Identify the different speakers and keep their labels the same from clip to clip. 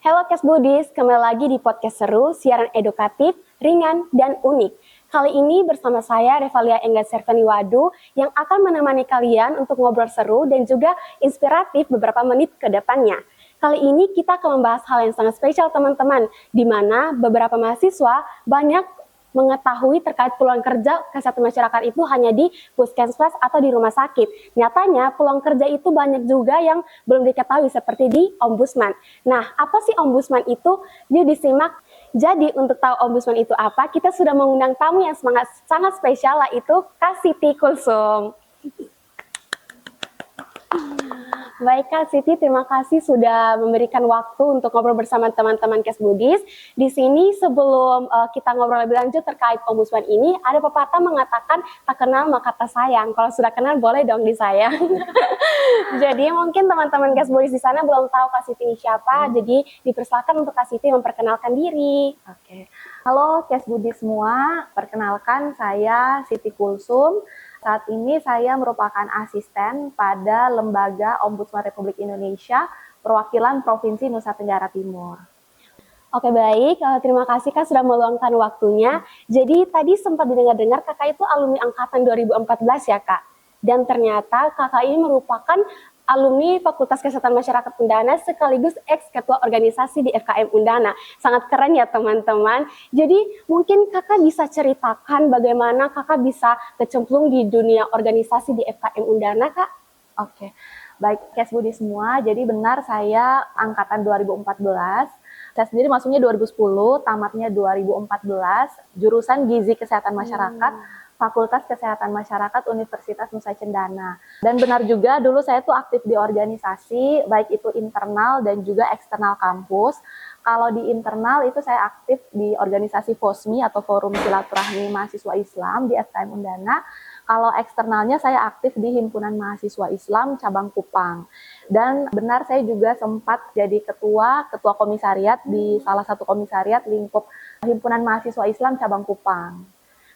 Speaker 1: Halo Kes Budis, kembali lagi di podcast seru, siaran edukatif, ringan, dan unik. Kali ini bersama saya Revalia Engga Serveniwadu yang akan menemani kalian untuk ngobrol seru dan juga inspiratif beberapa menit ke depannya. Kali ini kita akan membahas hal yang sangat spesial teman-teman, di mana beberapa mahasiswa banyak mengetahui terkait peluang kerja kesehatan masyarakat itu hanya di puskesmas atau di rumah sakit. Nyatanya peluang kerja itu banyak juga yang belum diketahui seperti di ombudsman. Nah, apa sih ombudsman itu? Yuk disimak. Jadi untuk tahu ombudsman itu apa, kita sudah mengundang tamu yang sangat spesial, yaitu Kak Siti Kulsum. Baik Kak Siti, terima kasih sudah memberikan waktu untuk ngobrol bersama teman-teman Kes Budis. Di sini sebelum kita ngobrol lebih lanjut terkait ombudsman ini, ada pepatah mengatakan tak kenal maka tak sayang. Kalau sudah kenal boleh dong disayang. Jadi mungkin teman-teman Kes Budis di sana belum tahu Kak Siti ini siapa, jadi dipersilakan untuk Kak Siti memperkenalkan diri.
Speaker 2: Oke. Halo Kes Budis semua, perkenalkan saya Siti Kulsum. Saat ini saya merupakan asisten pada Lembaga Ombudsman Republik Indonesia perwakilan Provinsi Nusa Tenggara Timur.
Speaker 1: Oke baik, terima kasih Kak sudah meluangkan waktunya. Jadi tadi sempat didengar-dengar Kakak itu alumni angkatan 2014 ya Kak? Dan ternyata Kakak ini merupakan alumni Fakultas Kesehatan Masyarakat Undana sekaligus ex-ketua organisasi di FKM Undana. Sangat keren ya teman-teman. Jadi mungkin Kakak bisa ceritakan bagaimana Kakak bisa kecemplung di dunia organisasi di FKM Undana Kak?
Speaker 2: Oke, baik Kes Budi semua, jadi benar saya angkatan 2014. Saya sendiri masuknya 2010, tamatnya 2014, jurusan Gizi Kesehatan Masyarakat, Fakultas Kesehatan Masyarakat Universitas Nusa Cendana. Dan benar juga dulu saya tuh aktif di organisasi, baik itu internal dan juga eksternal kampus. Kalau di internal itu saya aktif di organisasi FOSMI atau Forum Silaturahmi Mahasiswa Islam di FKM Undana. Kalau eksternalnya saya aktif di Himpunan Mahasiswa Islam Cabang Kupang. Dan benar saya juga sempat jadi ketua komisariat di salah satu komisariat lingkup Himpunan Mahasiswa Islam Cabang Kupang.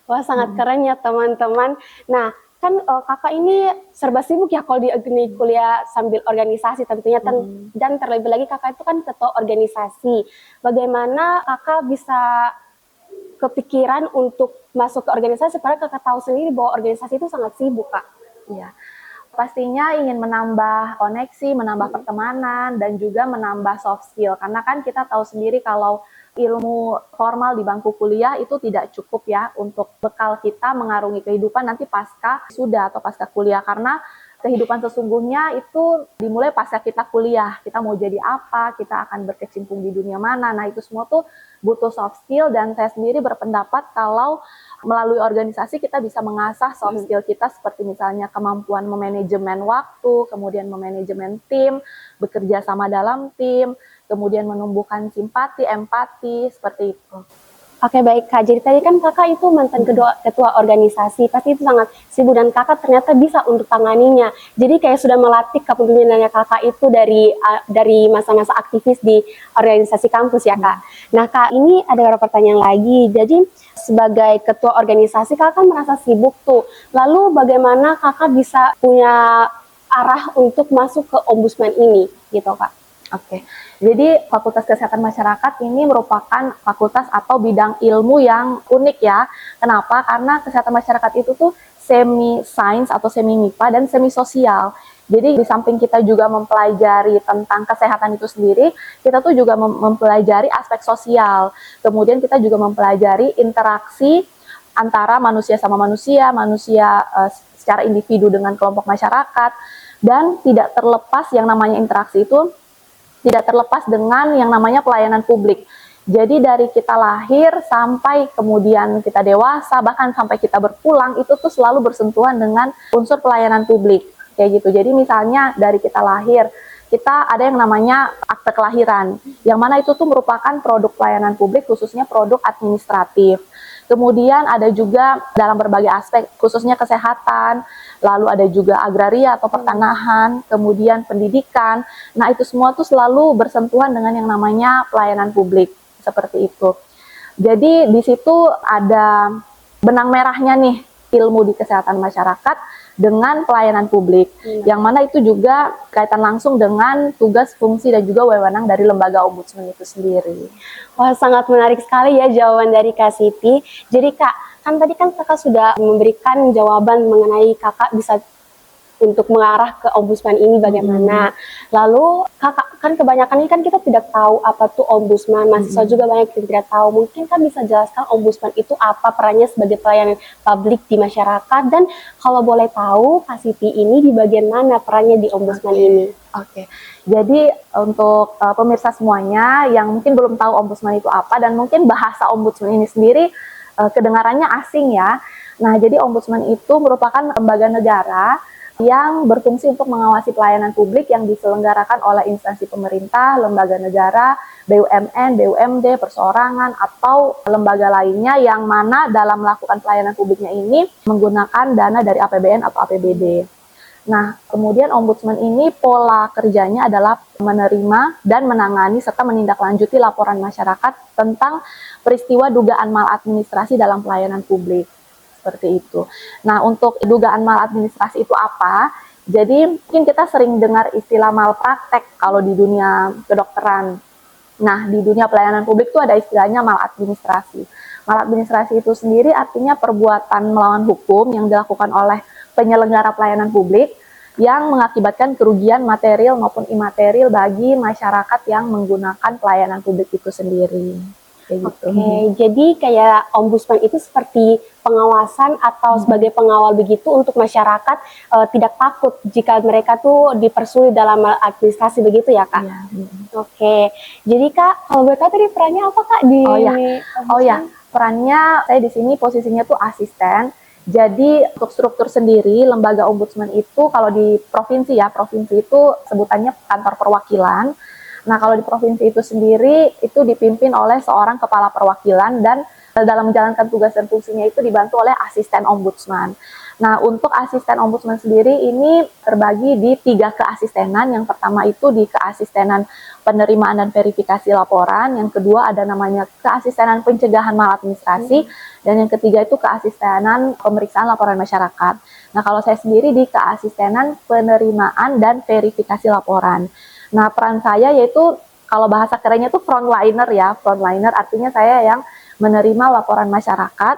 Speaker 1: Wah sangat keren ya teman-teman. Nah kan kakak ini serba sibuk ya kalau di kuliah sambil organisasi tentunya. Dan terlebih lagi kakak itu kan ketua organisasi. Bagaimana kakak bisa kepikiran untuk masuk ke organisasi? Padahal kakak tahu sendiri bahwa organisasi itu sangat sibuk Kak.
Speaker 2: Iya. Pastinya ingin menambah koneksi, menambah pertemanan, dan juga menambah soft skill. Karena kan kita tahu sendiri kalau ilmu formal di bangku kuliah itu tidak cukup ya untuk bekal kita mengarungi kehidupan nanti pasca sudah atau pasca kuliah. Karena kehidupan sesungguhnya itu dimulai pasca kita kuliah. Kita mau jadi apa, kita akan berkecimpung di dunia mana. Nah itu semua tuh butuh soft skill, dan saya sendiri berpendapat kalau melalui organisasi kita bisa mengasah soft skill kita seperti misalnya kemampuan memanajemen waktu, kemudian memanajemen tim, bekerja sama dalam tim, kemudian menumbuhkan simpati, empati, seperti itu.
Speaker 1: Oke baik Kak, jadi tadi kan kakak itu mantan ketua organisasi, pasti itu sangat sibuk dan kakak ternyata bisa untuk tanganinya. Jadi kayak sudah melatih kepemimpinannya kakak itu dari masa-masa aktivis di organisasi kampus ya Kak. Nah Kak, ini ada beberapa pertanyaan lagi. Jadi sebagai ketua organisasi kakak kan merasa sibuk tuh. Lalu bagaimana kakak bisa punya arah untuk masuk ke ombudsman ini gitu Kak?
Speaker 2: Oke, jadi Fakultas Kesehatan Masyarakat ini merupakan fakultas atau bidang ilmu yang unik ya. Kenapa? Karena kesehatan masyarakat itu tuh semi sains atau semi MIPA dan semi sosial. Jadi di samping kita juga mempelajari tentang kesehatan itu sendiri, kita tuh juga mempelajari aspek sosial. Kemudian kita juga mempelajari interaksi antara manusia sama manusia, secara individu dengan kelompok masyarakat, dan tidak terlepas yang namanya interaksi itu tidak terlepas dengan yang namanya pelayanan publik. Jadi dari kita lahir sampai kemudian kita dewasa, bahkan sampai kita berpulang, itu tuh selalu bersentuhan dengan unsur pelayanan publik. Kayak gitu. Jadi misalnya dari kita lahir, kita ada yang namanya akte kelahiran, yang mana itu tuh merupakan produk pelayanan publik, khususnya produk administratif. Kemudian ada juga dalam berbagai aspek, khususnya kesehatan, lalu ada juga agraria atau pertanahan, kemudian pendidikan. Nah itu semua tuh selalu bersentuhan dengan yang namanya pelayanan publik, seperti itu. Jadi di situ ada benang merahnya nih ilmu di kesehatan masyarakat, dengan pelayanan publik, yang mana itu juga kaitan langsung dengan tugas, fungsi, dan juga wewenang dari lembaga ombudsman itu sendiri.
Speaker 1: Wah, sangat menarik sekali ya jawaban dari Kak Siti. Jadi Kak, kan tadi kan Kakak sudah memberikan jawaban mengenai Kakak bisa untuk mengarah ke ombudsman ini bagaimana. Lalu Kakak, kan kebanyakan ini kan kita tidak tahu apa tuh ombudsman, mahasiswa juga banyak yang tidak tahu. Mungkin kan bisa jelaskan ombudsman itu apa perannya sebagai pelayanan publik di masyarakat, dan kalau boleh tahu Kak Siti ini di bagian mana perannya di ombudsman ini?
Speaker 2: Oke, jadi untuk pemirsa semuanya yang mungkin belum tahu ombudsman itu apa, dan mungkin bahasa ombudsman ini sendiri kedengarannya asing ya. Nah, jadi ombudsman itu merupakan lembaga negara yang berfungsi untuk mengawasi pelayanan publik yang diselenggarakan oleh instansi pemerintah, lembaga negara, BUMN, BUMD, perseorangan, atau lembaga lainnya yang mana dalam melakukan pelayanan publiknya ini menggunakan dana dari APBN atau APBD. Nah, kemudian ombudsman ini pola kerjanya adalah menerima dan menangani serta menindaklanjuti laporan masyarakat tentang peristiwa dugaan maladministrasi dalam pelayanan publik. Seperti itu. Nah, untuk dugaan maladministrasi itu apa? Jadi, mungkin kita sering dengar istilah malpraktek kalau di dunia kedokteran. Nah, di dunia pelayanan publik itu ada istilahnya maladministrasi. Maladministrasi itu sendiri artinya perbuatan melawan hukum yang dilakukan oleh penyelenggara pelayanan publik yang mengakibatkan kerugian material maupun imaterial bagi masyarakat yang menggunakan pelayanan publik itu sendiri.
Speaker 1: Oke, jadi kayak ombudsman itu seperti pengawasan atau sebagai pengawal begitu untuk masyarakat tidak takut jika mereka tuh dipersulit dalam administrasi begitu ya Kak?
Speaker 2: Iya.
Speaker 1: Oke, jadi Kak, kalau boleh tahu tadi perannya apa Kak di ombudsman?
Speaker 2: Perannya saya di sini posisinya tuh asisten. Jadi untuk struktur sendiri lembaga ombudsman itu kalau di provinsi ya, provinsi itu sebutannya kantor perwakilan. Nah, kalau di provinsi itu sendiri, itu dipimpin oleh seorang kepala perwakilan dan dalam menjalankan tugas dan fungsinya itu dibantu oleh asisten ombudsman. Nah, untuk asisten ombudsman sendiri ini terbagi di 3 keasistenan. Yang pertama itu di keasistenan penerimaan dan verifikasi laporan. Yang kedua ada namanya keasistenan pencegahan maladministrasi. Dan yang ketiga itu keasistenan pemeriksaan laporan masyarakat. Nah, kalau saya sendiri di keasistenan penerimaan dan verifikasi laporan. Nah, peran saya yaitu kalau bahasa kerennya itu frontliner ya. Frontliner artinya saya yang menerima laporan masyarakat,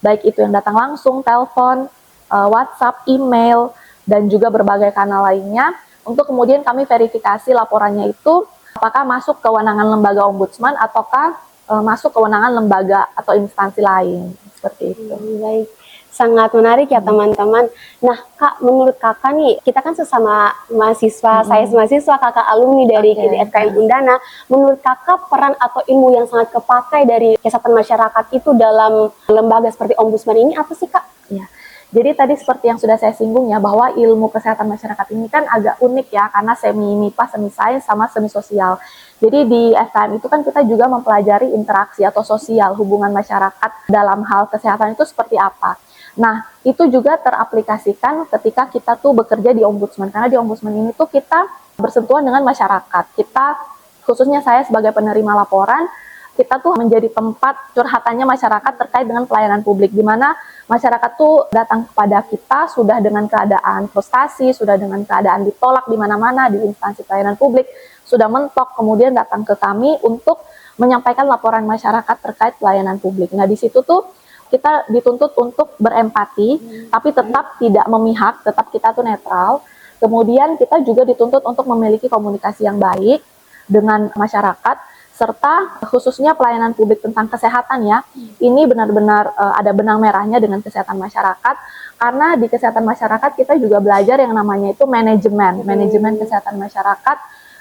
Speaker 2: baik itu yang datang langsung, telepon, WhatsApp, email, dan juga berbagai kanal lainnya, untuk kemudian kami verifikasi laporannya itu apakah masuk kewenangan lembaga ombudsman ataukah masuk kewenangan lembaga atau instansi lain. Seperti itu.
Speaker 1: Baik. Sangat menarik ya teman-teman. Nah Kak, menurut Kakak nih, kita kan sesama mahasiswa, saya mahasiswa, Kakak alumni dari FKM Undana. Menurut Kakak peran atau ilmu yang sangat kepakai dari kesehatan masyarakat itu dalam lembaga seperti ombudsman ini apa sih Kak?
Speaker 2: Ya. Jadi tadi seperti yang sudah saya singgung ya, bahwa ilmu kesehatan masyarakat ini kan agak unik ya, karena semi MIPA, semi sains, sama semi sosial. Jadi di FKM itu kan kita juga mempelajari interaksi atau sosial hubungan masyarakat dalam hal kesehatan itu seperti apa. Nah, itu juga teraplikasikan ketika kita tuh bekerja di ombudsman, karena di ombudsman ini tuh kita bersentuhan dengan masyarakat. Kita, khususnya saya sebagai penerima laporan, kita tuh menjadi tempat curhatannya masyarakat terkait dengan pelayanan publik, di mana masyarakat tuh datang kepada kita sudah dengan keadaan frustasi, sudah dengan keadaan ditolak di mana-mana di instansi pelayanan publik, sudah mentok, kemudian datang ke kami untuk menyampaikan laporan masyarakat terkait pelayanan publik. Nah, di situ tuh kita dituntut untuk berempati, tapi tetap tidak memihak, tetap kita tuh netral. Kemudian kita juga dituntut untuk memiliki komunikasi yang baik dengan masyarakat, serta khususnya pelayanan publik tentang kesehatan ya. Ini benar-benar ada benang merahnya dengan kesehatan masyarakat, karena di kesehatan masyarakat kita juga belajar yang namanya itu manajemen kesehatan masyarakat,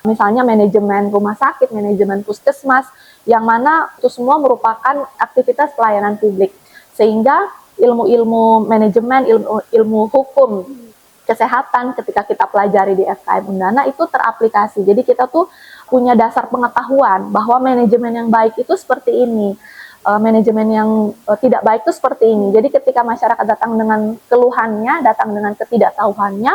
Speaker 2: misalnya manajemen rumah sakit, manajemen puskesmas, yang mana itu semua merupakan aktivitas pelayanan publik. Sehingga ilmu-ilmu manajemen, ilmu hukum, kesehatan ketika kita pelajari di FKM Undana itu teraplikasi. Jadi kita tuh punya dasar pengetahuan bahwa manajemen yang baik itu seperti ini, manajemen yang tidak baik itu seperti ini. Jadi ketika masyarakat datang dengan keluhannya, datang dengan ketidaktahuannya,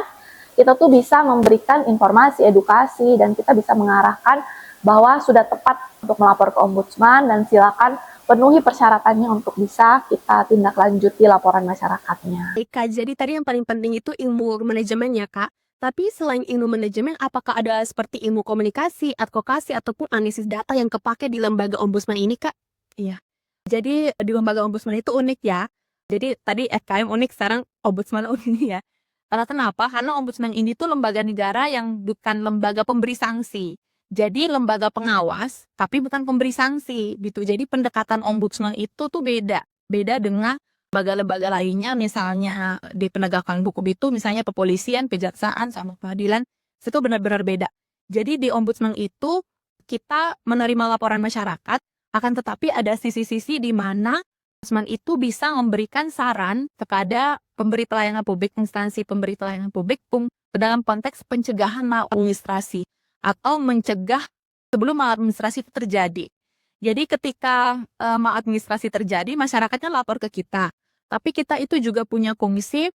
Speaker 2: kita tuh bisa memberikan informasi, edukasi, dan kita bisa mengarahkan bahwa sudah tepat untuk melapor ke ombudsman dan silakan penuhi persyaratannya untuk bisa kita tindak lanjuti laporan masyarakatnya.
Speaker 1: Baik, Kak, jadi tadi yang paling penting itu ilmu manajemen ya, Kak. Tapi selain ilmu manajemen, apakah ada seperti ilmu komunikasi, advokasi, ataupun analisis data yang kepake di lembaga ombudsman ini, Kak?
Speaker 3: Iya. Jadi di lembaga ombudsman itu unik ya. Jadi tadi FKM unik, sekarang ombudsman unik ya. Karena kenapa? Karena ombudsman ini tuh lembaga negara yang bukan lembaga pemberi sanksi. Jadi lembaga pengawas, tapi bukan pemberi sanksi gitu. Jadi pendekatan ombudsman itu tuh beda. Beda dengan lembaga-lembaga lainnya, misalnya di penegakan hukum itu, misalnya kepolisian, kejaksaan, sama pengadilan, itu benar-benar beda. Jadi di ombudsman itu kita menerima laporan masyarakat, akan tetapi ada sisi-sisi di mana ombudsman itu bisa memberikan saran kepada pemberi pelayanan publik, instansi pemberi pelayanan publik dalam konteks pencegahan maladministrasi atau mencegah sebelum maladministrasi itu terjadi. Jadi ketika maladministrasi terjadi, masyarakatnya lapor ke kita. Tapi kita itu juga punya fungsi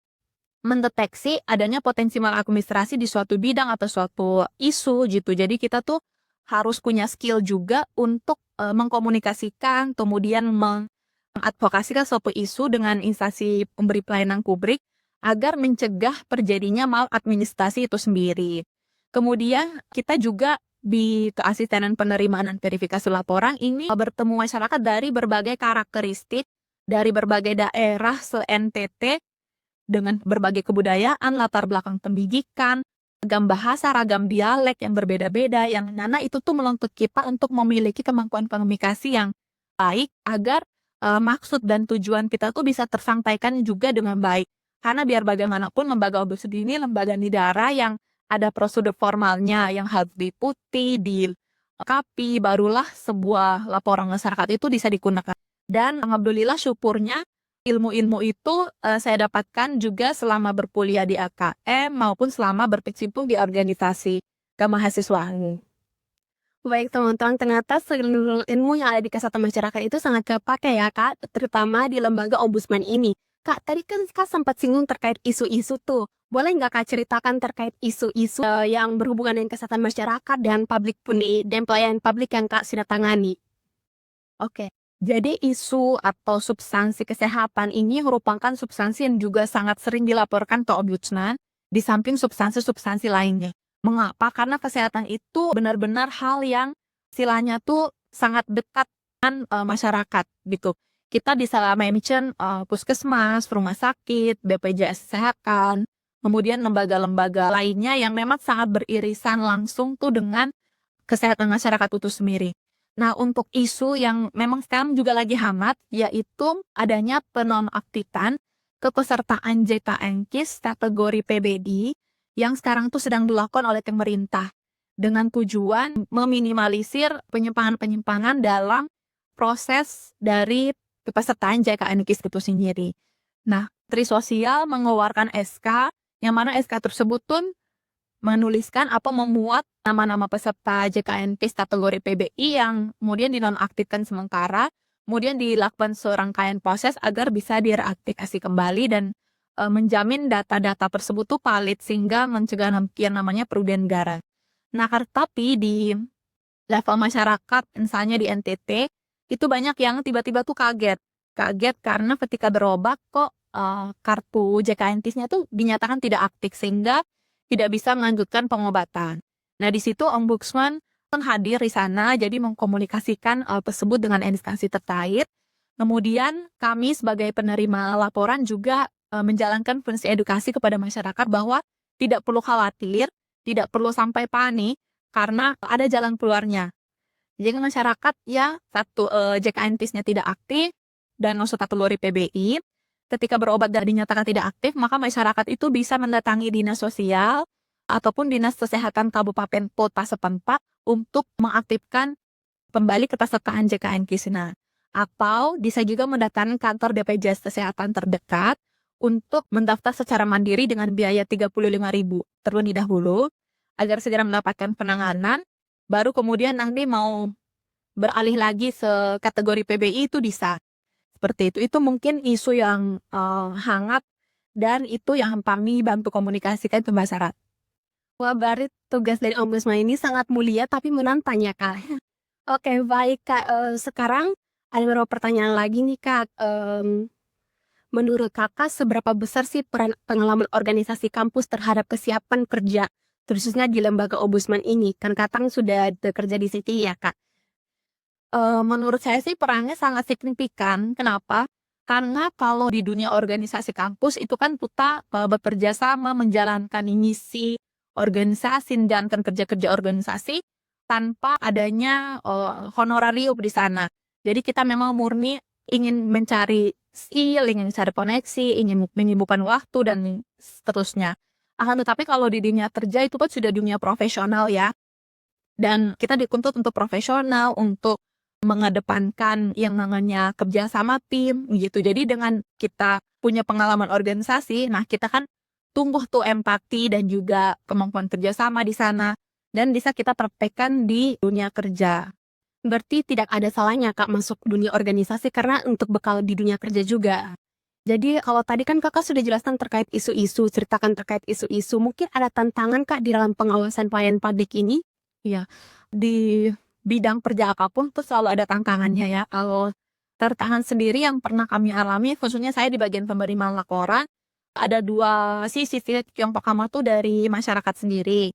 Speaker 3: mendeteksi adanya potensi maladministrasi di suatu bidang atau suatu isu gitu. Jadi kita tuh harus punya skill juga untuk mengkomunikasikan, kemudian mengadvokasikan suatu isu dengan instansi pemberi pelayanan publik agar mencegah terjadinya maladministrasi itu sendiri. Kemudian kita juga di keasistenan penerimaan dan verifikasi laporan ini bertemu masyarakat dari berbagai karakteristik, dari berbagai daerah se-NTT, dengan berbagai kebudayaan, latar belakang pendidikan, ragam bahasa, ragam dialek yang berbeda-beda, yang mana itu tuh menuntut kita untuk memiliki kemampuan komunikasi yang baik agar maksud dan tujuan kita tuh bisa tersampaikan juga dengan baik. Karena biar bagaimanapun lembaga ombudsman ini lembaga negara yang ada prosedur formalnya yang harus diikuti, dilengkapi, barulah sebuah laporan masyarakat itu bisa digunakan. Dan alhamdulillah syukurnya ilmu-ilmu itu saya dapatkan juga selama berkuliah di AKM maupun selama berkecimpung di organisasi kemahasiswaan.
Speaker 1: Baik teman-teman, ternyata seluruh ilmu yang ada di kesehatan masyarakat itu sangat kepake ya, Kak, terutama di lembaga ombudsman ini. Kak, tadi kan Kak sempat singgung terkait isu-isu tuh. Boleh nggak Kak ceritakan terkait isu-isu yang berhubungan dengan kesehatan masyarakat dan pelayanan publik yang Kak sudah tangani?
Speaker 3: Oke, jadi isu atau substansi kesehatan ini merupakan substansi yang juga sangat sering dilaporkan ke ombudsman di samping substansi-substansi lainnya. Mengapa? Karena kesehatan itu benar-benar hal yang istilahnya tuh sangat dekat dengan masyarakat gitu. Kita bisa mention puskesmas, rumah sakit, BPJS Kesehatan, kemudian lembaga-lembaga lainnya yang memang sangat beririsan langsung tuh dengan kesehatan masyarakat itu sendiri. Nah, untuk isu yang memang sekarang juga lagi hangat, yaitu adanya penonaktifan kepesertaan JKN-KIS kategori PBD yang sekarang tuh sedang dilakukan oleh pemerintah dengan tujuan meminimalisir penyimpangan-penyimpangan dalam proses dari kepesertaan JKN-KIS itu sendiri. Nah, Menteri Sosial mengeluarkan SK, yang mana SK tersebut pun menuliskan atau memuat nama-nama peserta JKN-KIS kategori PBI yang kemudian dinonaktifkan sementara, kemudian dilakukan serangkaian proses agar bisa direaktivasi kembali dan menjamin data-data tersebut tuh valid sehingga mencegah yang namanya kerugian negara. Nah, tapi di level masyarakat, misalnya di NTT, itu banyak yang tiba-tiba tuh kaget karena ketika berobat kok kartu JKN-KIS-nya tuh dinyatakan tidak aktif sehingga tidak bisa melanjutkan pengobatan. Nah, di situ ombudsman hadir di sana, jadi mengkomunikasikan tersebut dengan instansi terkait. Kemudian kami sebagai penerima laporan juga menjalankan fungsi edukasi kepada masyarakat bahwa tidak perlu khawatir, tidak perlu sampai panik, karena ada jalan keluarnya. Jadi masyarakat ya satu JKN-KIS-nya tidak aktif dan masuk kategori PBI, ketika berobat dan dinyatakan tidak aktif, maka masyarakat itu bisa mendatangi dinas sosial ataupun dinas kesehatan kabupaten kota setempat untuk mengaktifkan kembali kepesertaan JKN-KIS. Nah, atau bisa juga mendatangi kantor BPJS Kesehatan terdekat untuk mendaftar secara mandiri dengan biaya 35.000 terlebih dahulu agar segera mendapatkan penanganan, baru kemudian nanti mau beralih lagi ke kategori PBI itu bisa. Seperti itu. Itu mungkin isu yang hangat dan itu yang kami bantu komunikasikan ke masyarakat.
Speaker 1: Wah, berarti tugas dari ombudsman ini sangat mulia tapi menantang ya, Kak. Oke, baik Kak. Sekarang Ada beberapa pertanyaan lagi nih Kak. Menurut Kakak seberapa besar sih peran pengalaman organisasi kampus terhadap kesiapan kerja, khususnya di lembaga ombudsman ini? Kan Kakak sudah bekerja di situ ya Kak?
Speaker 3: Menurut saya sih perannya sangat signifikan. Kenapa? Karena kalau di dunia organisasi kampus itu kan kita bekerja sama menjalankan misi organisasi, menjalankan kerja-kerja organisasi tanpa adanya honorarium di sana. Jadi kita memang murni ingin mencari skill, ingin mencari koneksi, ingin menyibukkan waktu dan seterusnya. Akan tetapi kalau di dunia kerja itu kan sudah dunia profesional ya. Dan kita dituntut untuk profesional, untuk mengedepankan yang namanya kerja sama tim gitu. Jadi dengan kita punya pengalaman organisasi, nah kita kan tumbuh tuh empati dan juga kemampuan kerjasama di sana dan bisa kita praktekkan di dunia kerja.
Speaker 1: Berarti tidak ada salahnya Kak masuk dunia organisasi karena untuk bekal di dunia kerja juga. Jadi kalau tadi kan Kakak sudah jelaskan terkait isu-isu, ceritakan terkait isu-isu. Mungkin ada tantangan Kak di dalam pengawasan pelayanan publik ini?
Speaker 3: Iya, di bidang kerja apapun tuh selalu ada tantangannya ya. Kalau tantangan sendiri yang pernah kami alami, khususnya saya di bagian penerimaan laporan, ada dua sisi sih. Yang pertama tuh dari masyarakat sendiri.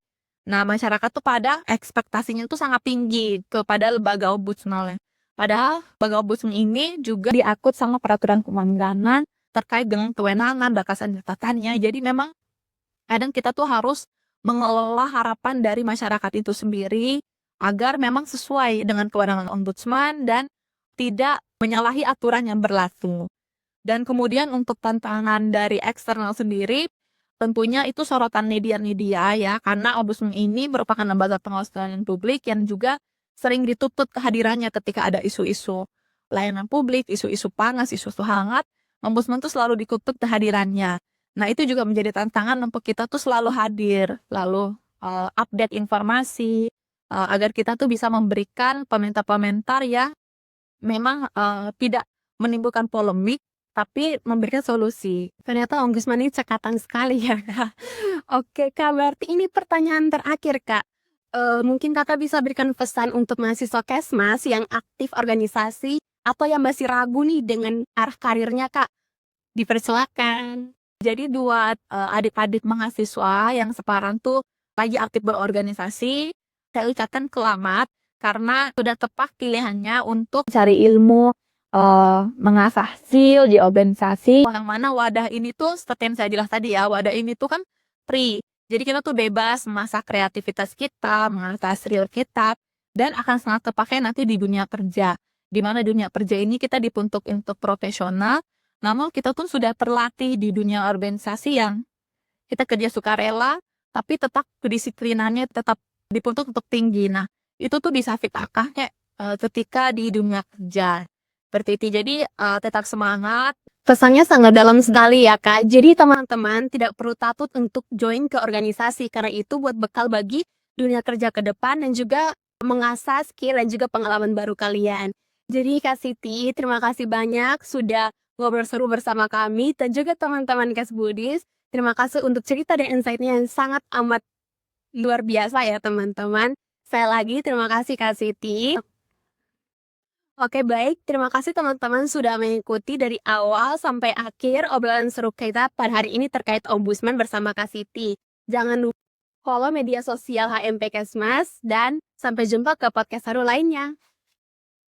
Speaker 3: Nah, masyarakat tuh pada ekspektasinya tuh sangat tinggi kepada lembaga ombudsman. Padahal lembaga ombudsman ini juga diakut sama peraturan perundang-undangan terkait dengan kewenangan, batasan catatannya. Jadi memang kadang kita tuh harus mengelola harapan dari masyarakat itu sendiri agar memang sesuai dengan kewenangan ombudsman dan tidak menyalahi aturan yang berlaku. Dan kemudian untuk tantangan dari eksternal sendiri, tentunya itu sorotan media-media ya, karena ombudsman ini merupakan lembaga pengawas pelayanan publik yang juga sering dituntut kehadirannya ketika ada isu-isu layanan publik, isu-isu panas, isu-isu hangat, ombudsman tuh selalu dituntut kehadirannya. Nah, itu juga menjadi tantangan untuk kita tuh selalu hadir, lalu update informasi, agar kita tuh bisa memberikan komentar-komentar yang memang tidak menimbulkan polemik, tapi memberikan solusi.
Speaker 1: Ternyata ombudsman ini cekatan sekali ya Kak. Oke Kak, berarti ini pertanyaan terakhir Kak. Mungkin Kakak bisa berikan pesan untuk mahasiswa Kesmas yang aktif organisasi atau yang masih ragu nih dengan arah karirnya Kak. Dipersilakan.
Speaker 3: Jadi buat adik-adik mahasiswa yang sekarang tuh lagi aktif berorganisasi, saya ucapkan selamat karena sudah tepat pilihannya untuk cari ilmu, mengasah skill di organisasi. Yang mana wadah ini tuh seperti yang saya jelas tadi ya, wadah ini tuh kan free. Jadi kita tuh bebas mengasah kreativitas kita, mengasah skill kita, dan akan sangat terpakai nanti di dunia kerja. Di mana dunia kerja ini kita dituntut untuk profesional, namun kita tuh sudah terlatih di dunia organisasi yang kita kerja sukarela, tapi tetap kedisiplinannya tetap dituntut untuk tinggi. Nah, itu tuh bisa fitakahnya ketika di dunia kerja. Seperti itu. Jadi tetap semangat.
Speaker 1: Pesannya sangat dalam sekali ya Kak. Jadi teman-teman tidak perlu takut untuk join ke organisasi karena itu buat bekal bagi dunia kerja ke depan dan juga mengasah skill dan juga pengalaman baru kalian. Jadi Kak Siti, terima kasih banyak sudah ngobrol seru bersama kami dan juga teman-teman Kesbudis. Terima kasih untuk cerita dan insight-nya yang sangat amat luar biasa ya teman-teman. Saya lagi terima kasih Kak Siti. Oke baik, terima kasih teman-teman sudah mengikuti dari awal sampai akhir obrolan seru kita pada hari ini terkait Ombudsman bersama Kak Siti. Jangan lupa follow media sosial HMP Kesmas dan sampai jumpa ke podcast seru lainnya.